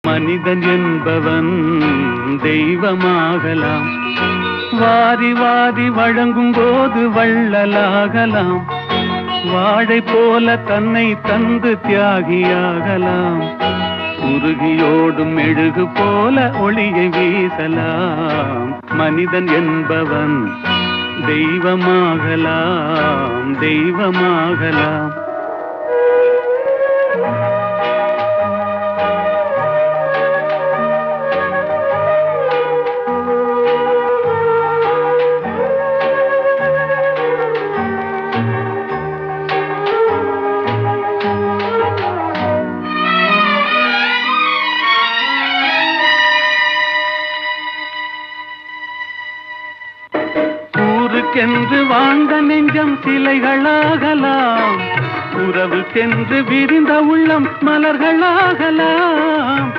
மனிதன் என்பவன் தெய்வமாகலாம். வாரி வாரி வழங்கும் போது வள்ளலாகலாம். வாழை போல தன்னை தந்து தியாகியாகலாம். உருகியோடும் மெழுகு போல ஒளியை வீசலாம். மனிதன் என்பவன் தெய்வமாகலாம், தெய்வமாகலாம். ஊருக்கென்று வாழ்ந்த நெஞ்சம் சிலைகளாகலாம். உறவுக்கென்று விரிந்த உள்ளம் மலர்களாகலாம்.